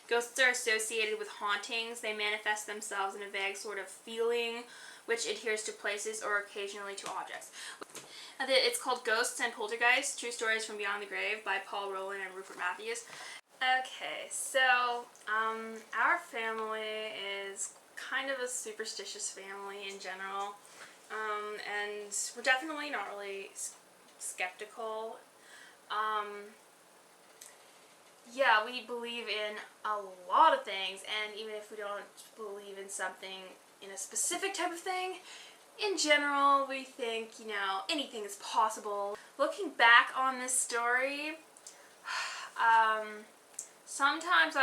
Ghosts are associated with hauntings. They manifest themselves in a vague sort of feeling which adheres to places or occasionally to objects. It's called Ghosts and Poltergeists, True Stories from Beyond the Grave by Paul Rowland and Rupert Matthews. Okay, so our family is kind of a superstitious family in general, and we're definitely not really skeptical. Yeah, we believe in a lot of things, and even if we don't believe in something, in a specific type of thing, in general, we think, anything is possible. Looking back on this story, sometimes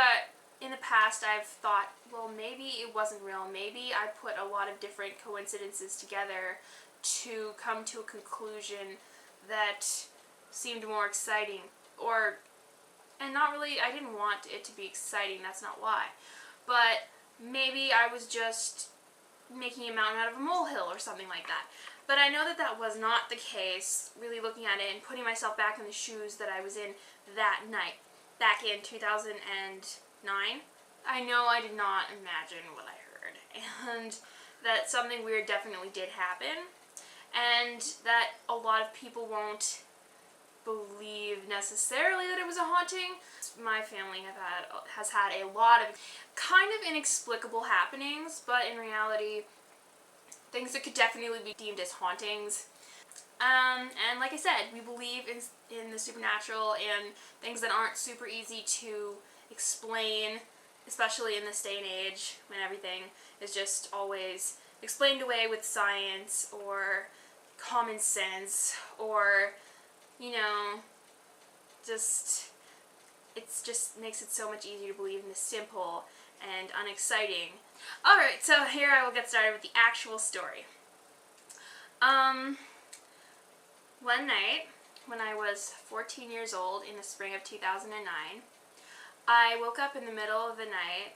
in the past I've thought, well, maybe it wasn't real. Maybe I put a lot of different coincidences together to come to a conclusion that seemed more exciting, and not really, I didn't want it to be exciting, that's not why. But maybe I was just making a mountain out of a molehill or something like that. But I know that that was not the case, really looking at it and putting myself back in the shoes that I was in that night, back in 2009. I know I did not imagine what I heard, and that something weird definitely did happen, and that a lot of people won't believe necessarily that it was a haunting. My family has had a lot of kind of inexplicable happenings, but in reality, things that could definitely be deemed as hauntings. And like I said, we believe in the supernatural and things that aren't super easy to explain, especially in this day and age when everything is just always explained away with science or common sense, or it just makes it so much easier to believe in the simple and unexciting. Alright, so here I will get started with the actual story. One night, when I was 14 years old in the spring of 2009, I woke up in the middle of the night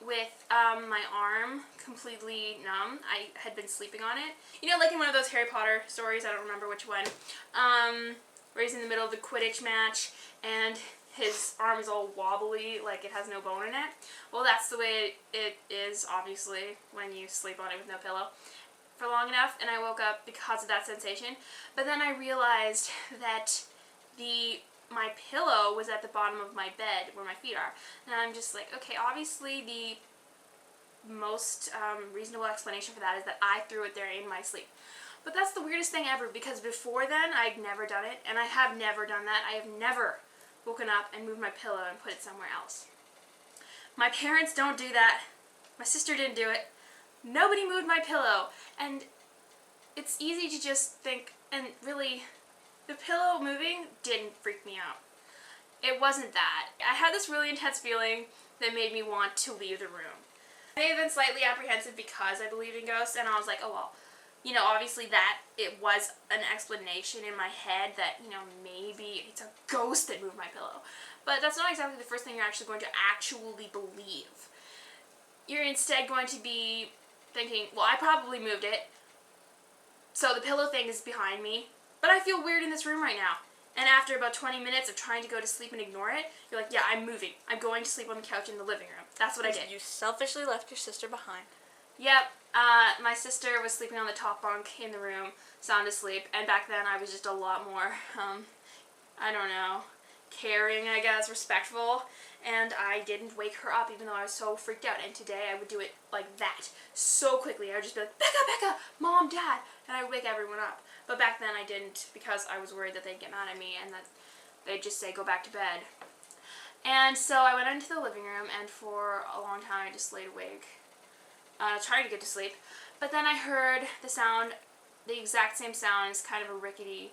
with my arm completely numb. I had been sleeping on it. Like in one of those Harry Potter stories, I don't remember which one, where he's in the middle of the Quidditch match and his arm is all wobbly, like it has no bone in it. Well, that's the way it is, obviously, when you sleep on it with no pillow for long enough, and I woke up because of that sensation. But then I realized that my pillow was at the bottom of my bed where my feet are. And I'm just like, okay, obviously the most reasonable explanation for that is that I threw it there in my sleep. But that's the weirdest thing ever, because before then I'd never done it, and I have never done that. I have never woken up and moved my pillow and put it somewhere else. My parents don't do that. My sister didn't do it. Nobody moved my pillow. And it's easy to just think, and really, the pillow moving didn't freak me out. It wasn't that. I had this really intense feeling that made me want to leave the room. I may have been slightly apprehensive because I believed in ghosts, and I was like, oh well, obviously that it was an explanation in my head that, maybe it's a ghost that moved my pillow. But that's not exactly the first thing you're actually going to actually believe. You're instead going to be thinking, well, I probably moved it, so the pillow thing is behind me, but I feel weird in this room right now. And after about 20 minutes of trying to go to sleep and ignore it, you're like, yeah, I'm moving. I'm going to sleep on the couch in the living room. That's what I did. You selfishly left your sister behind. Yep. My sister was sleeping on the top bunk in the room, sound asleep, and back then I was just a lot more, I don't know, caring, I guess, respectful, and I didn't wake her up even though I was so freaked out. And today I would do it like that, so quickly. I would just be like, Becca, Mom, Dad, and I would wake everyone up. But back then I didn't, because I was worried that they'd get mad at me and that they'd just say, go back to bed. And so I went into the living room, and for a long time I just laid awake, trying to get to sleep. But then I heard the sound, the exact same sound, it's kind of a rickety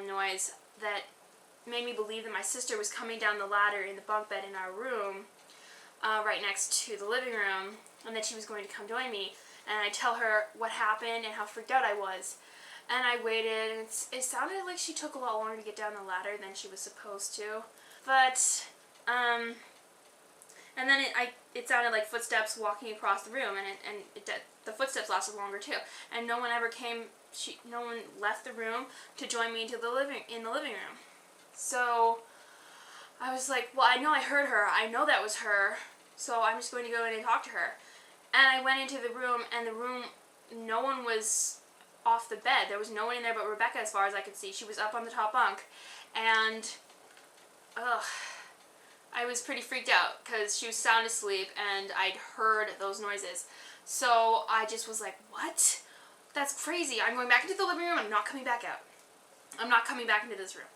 noise that made me believe that my sister was coming down the ladder in the bunk bed in our room, right next to the living room, and that she was going to come join me. And I tell her what happened and how freaked out I was. And I waited, and it sounded like she took a lot longer to get down the ladder than she was supposed to. But, and then it sounded like footsteps walking across the room, and the footsteps lasted longer too. And no one ever came, no one left the room to join me in the living room. So, I was like, well, I know I heard her. I know that was her. So I'm just going to go in and talk to her. And I went into the room, and no one was off the bed. There was no one in there but Rebecca, as far as I could see. She was up on the top bunk. And, I was pretty freaked out because she was sound asleep and I'd heard those noises. So I just was like, what? That's crazy. I'm going back into the living room. I'm not coming back out. I'm not coming back into this room.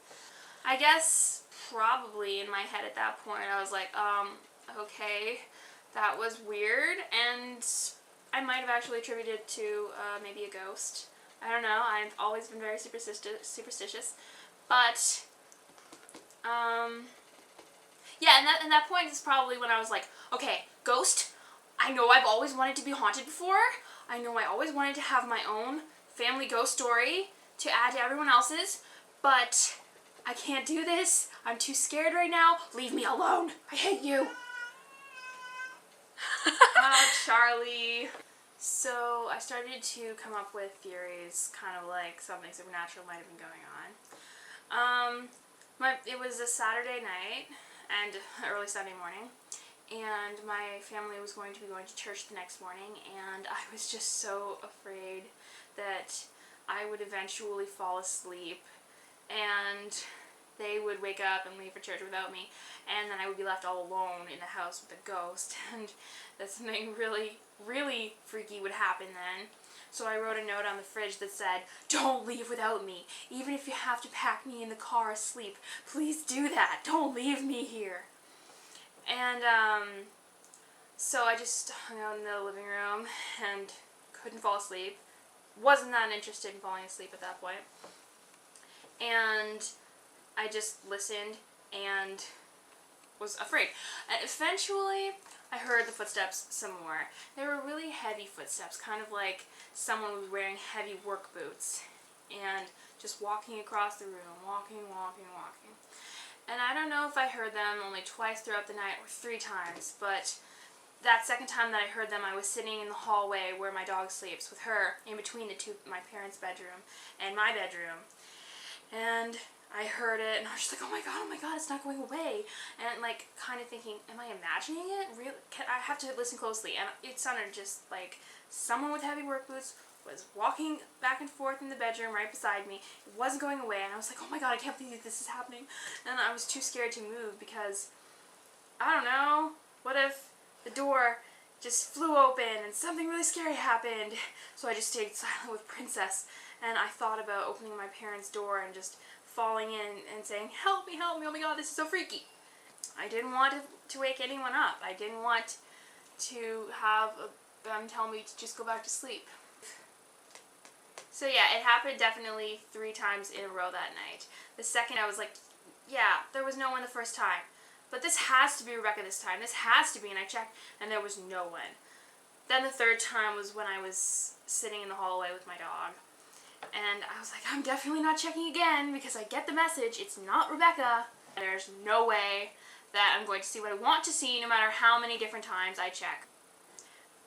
I guess probably in my head at that point I was like, okay, that was weird, and I might have actually attributed it to maybe a ghost. I don't know. I've always been very superstitious, but yeah, and that point is probably when I was like, okay, ghost. I know I've always wanted to be haunted before. I know I always wanted to have my own family ghost story to add to everyone else's, but I can't do this. I'm too scared right now. Leave me alone. I hate you. Charlie. So I started to come up with theories, kind of like something supernatural might have been going on. It was a Saturday night and early Sunday morning, and my family was going to be going to church the next morning, and I was just so afraid that I would eventually fall asleep and they would wake up and leave for church without me, and then I would be left all alone in the house with a ghost, and that something really, really freaky would happen then. So I wrote a note on the fridge that said, "Don't leave without me. Even if you have to pack me in the car asleep, please do that. Don't leave me here." And so I just hung out in the living room and couldn't fall asleep. Wasn't that interested in falling asleep at that point. And I just listened and was afraid. And eventually, I heard the footsteps some more. They were really heavy footsteps, kind of like someone was wearing heavy work boots and just walking across the room, walking. And I don't know if I heard them only twice throughout the night or 3 times, but that second time that I heard them, I was sitting in the hallway where my dog sleeps with her in between my parents' bedroom and my bedroom. And I heard it, and I was just like, oh my god, it's not going away. And like, kind of thinking, am I imagining it? Really? I have to listen closely. And it sounded just like someone with heavy work boots was walking back and forth in the bedroom right beside me. It wasn't going away, and I was like, oh my god, I can't believe this is happening. And I was too scared to move because, I don't know, what if the door just flew open and something really scary happened? So I just stayed silent with Princess, and I thought about opening my parents' door and just falling in and saying, help me, oh my god, this is so freaky. I didn't want to wake anyone up. I didn't want to have them tell me to just go back to sleep. So yeah, it happened definitely 3 times in a row that night. The second I was like, yeah, there was no one the first time. But this has to be Rebecca this time. This has to be, and I checked, and there was no one. Then the 3rd time was when I was sitting in the hallway with my dog. And I was like, I'm definitely not checking again because I get the message. It's not Rebecca. There's no way that I'm going to see what I want to see no matter how many different times I check.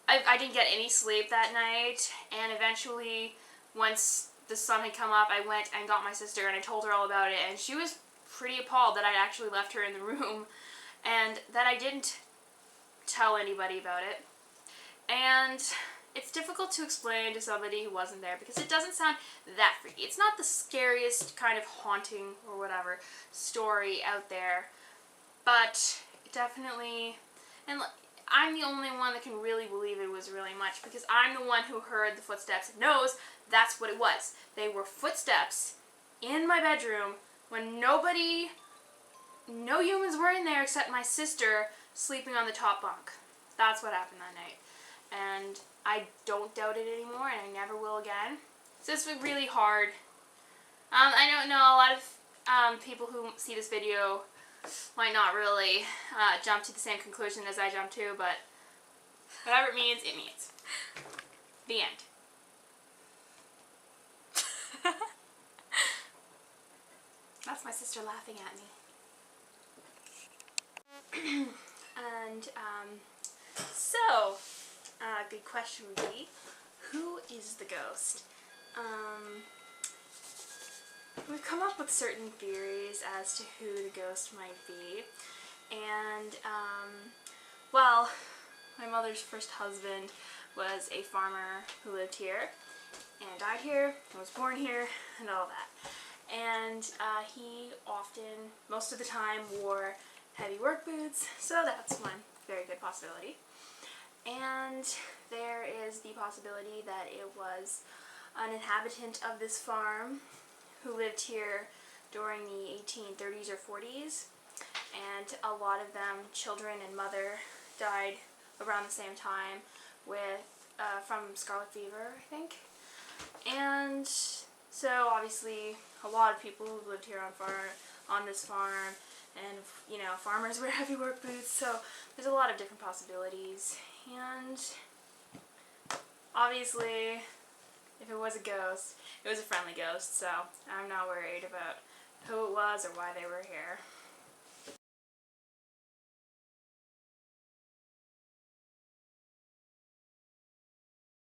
I didn't get any sleep that night, and eventually, once the sun had come up, I went and got my sister and I told her all about it, and she was pretty appalled that I'd actually left her in the room and that I didn't tell anybody about it. And it's difficult to explain to somebody who wasn't there because it doesn't sound that freaky. It's not the scariest kind of haunting or whatever story out there, but it definitely, and I'm the only one that can really believe it was really much because I'm the one who heard the footsteps and knows that's what it was. They were footsteps in my bedroom when no humans were in there except my sister sleeping on the top bunk. That's what happened that night. And I don't doubt it anymore, and I never will again. So this was really hard. I don't know, a lot of people who see this video might not really jump to the same conclusion as I jumped to, but whatever it means, it means. The end. That's my sister laughing at me. And, so, a good question would be, who is the ghost? we've come up with certain theories as to who the ghost might be. And, well, my mother's first husband was a farmer who lived here and died here and was born here and all that. And he often, most of the time, wore heavy work boots, so that's one very good possibility. And there is the possibility that it was an inhabitant of this farm who lived here during the 1830s or 40s, and a lot of them, children and mother, died around the same time with from scarlet fever, I think. And so obviously a lot of people who lived here on this farm, and farmers wear heavy work boots, so there's a lot of different possibilities. And obviously, if it was a ghost, it was a friendly ghost, so I'm not worried about who it was or why they were here.